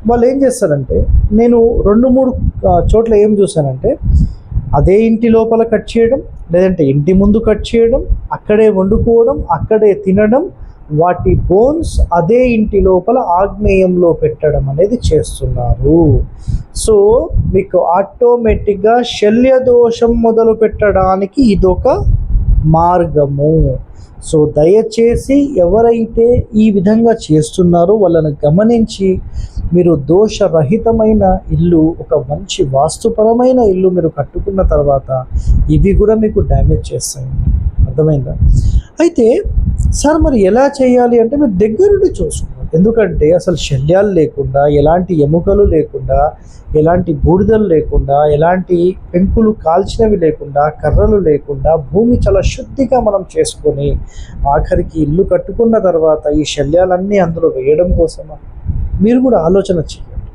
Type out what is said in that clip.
వాళ్ళు ఏం చేస్తారంటే, నేను 2-3 చోట్ల ఏం చూశానంటే, అదే ఇంటి లోపల కట్ చేయడం, లేదంటే ఇంటి ముందు కట్ చేయడం, అక్కడే వండుకోవడం, అక్కడే తినడం, వాటి బోన్స్ అదే ఇంటి లోపల ఆగ్నేయంలో పెట్టడం అనేది చేస్తున్నారు. సో మీకు ఆటోమేటిక్గా శల్య దోషం మొదలు పెట్టడానికి ఇదొక మార్గము. సో దయచేసి ఎవరైతే ఈ విధంగా చేస్తున్నారో వాళ్ళని గమనించి మీరు దోషరహితమైన ఇల్లు, ఒక మంచి వాస్తుపరమైన ఇల్లు మీరు కట్టుకున్న తర్వాత ఇవి కూడా మీకు డ్యామేజ్ చేస్తాయి. అర్థమైందా? అయితే సార్ మరి ఎలా చేయాలి అంటే, మీరు దగ్గరుండి చూసుకోవాలి. ఎందుకంటే అసలు శల్యాలు లేకుండా, ఎలాంటి ఎముకలు లేకుండా, ఎలాంటి బూడిదలు లేకుండా, ఎలాంటి పెంకులు కాల్చినవి లేకుండా, కర్రలు లేకుండా, భూమి చాలా శుద్ధిగా మనం చేసుకొని ఆఖరికి ఇల్లు కట్టుకున్న తర్వాత ఈ శల్యాలన్నీ అందులో వేయడం కోసమా? మీరు కూడా ఆలోచన చేయాలి.